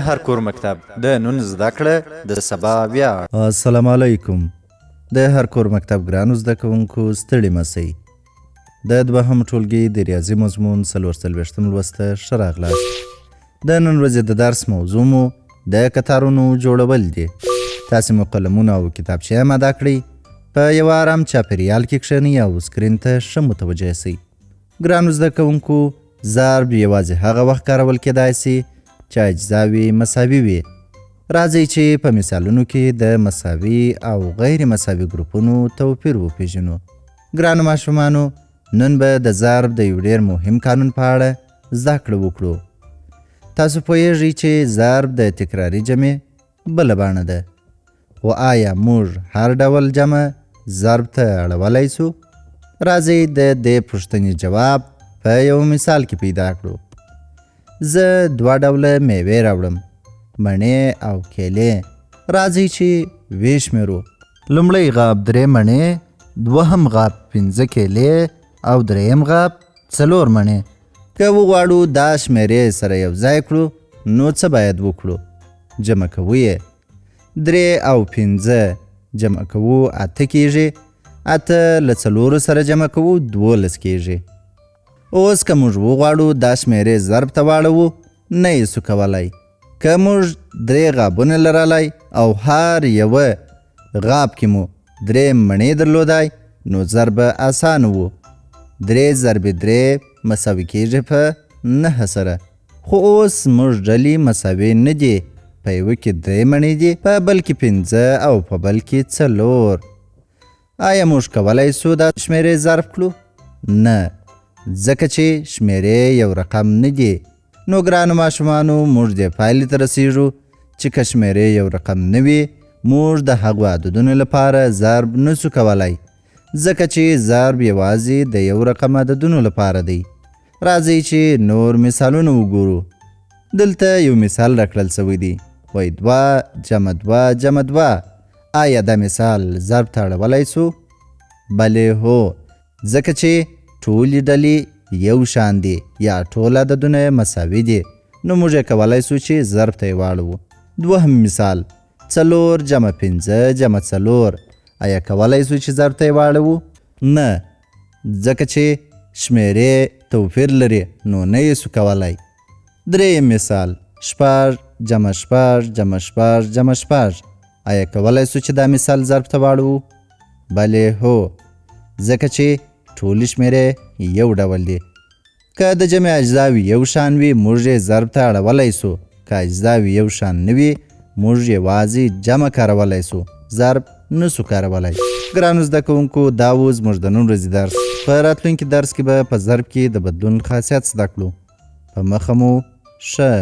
هر کور مکتب د نون زده کړه د سبا ویاړ. السلام علیکم. د هر کور مکتب ګرانو زده کوونکو ستړي مه سئ. د دوهم ټولګي د ریاضي مضمون 44 لوسته ښه راغلاست. د نن ورځې د درس موضوع مو د کتارونو جوړول دي. تاسې مو قلمونه او کتابچې اماده کړئ. په یو ارام چاپیریال کې کښېنئ او سکرین ته ښه متوجه سئ. ګرانو زده کوونکو، ضرب یوازې هغه وخت کارول کېدای سي چې اجزاوي مساوي وي. راځئ چې په مثالونو کې د مساوي او غیر مساوي ګروپونو توپیر وپیژنو. ګرانو ماشومانو، نن به د ضرب د یو ډېر مهم قانون په اړه زده کړه وکړو. تاسو پوهیږئ چې ضرب د تکراري جمع بله بڼه ده. خو آیا موږ هر ډول جمع ضرب ته اړولی سو؟ راځئ د دې پوښتنې جواب په یو مثال کې پیدا کړو. زه 2 ډوله میوې راوړم، مڼې او کیلې. راځئ چې وشمېرو. لومړی غاب 3 مڼې، دوهم غاب 5 کیلې او دریم غاب 4 مڼې. که وغواړو دا شمېرې سره یو ځای کړو نو څه باید وکړو؟ جمع کوو یې. 3 او 5 جمع کوو 8 کیږي. 8 له 4 سره جمع کوو 12 کیږي. اوس که موږ وغواړو دا شمېرې ضرب ته واړوو، نه یې سو کولی. که موږ 3 غابونه لرلی او هر یوه غاب کې مو 3 مڼې درلودای نو ضرب اسانه و. 3 ضرب 3 مساوي کیږي په 9 سره. خو اوس موږ ډلې مساوي نه دي. په یوه کې 3 مڼې دي، په بل کې 5 او په بل کې 4. آیا موږ کولی سو دا شمېرې ضرب کړو؟ نه، ځکه چې شمېرې یو رقم نه دي. نو ګرانو ماشومانو، موږ دې پایلې ته رسیږو چې که شمېرې یو رقم نه وي، موږ د هغو عددونو لپاره ضرب نسو کولی، ځکه چې ضرب یوازې د یو رقم عددونو لپاره دی. راځئ چې نور مثالونه وګورو. دلته یو مثال راکړل سوی دی. وایي 2 جمع 2 جمع 2. آیا دا مثال ضرب ته اړولی سو؟ بلې هو، ځکه چې ټولې ډلې یو شان دي یا ټول عددونه مساوي دي. نو موږ یې کولی سو چې ضرب ته یې واړوو. دوهم مثال 4 جمع 5 جمع 4. آیا کولی سو چې ضرب ته یې واړوو؟ نه، ځکه چې شمېرې توپیر لري نو نه یې سو کولی. دریم مثال 6 جمع 6 جمع 6 جمع 6. آیا کولی سو چې دا مثال ضرب ته واړوو؟ بلې هو، ځکه چې ټولې شمېرې یو ډول دي. که د جمع اجزاوي یو شان وي، موږ یې ضرب ته اړولی سو. که اجزاوي یو شان نه وي، موږ یوازې جمع کارولی سو، ضرب نسو کارولی. ګرانو زده کوونکو، دا و زموږ د نن ورځې درس. په راتلونکي درس کې به په ضرب کې د بدلون خاصیت زده کړو. په مخه مو ښه.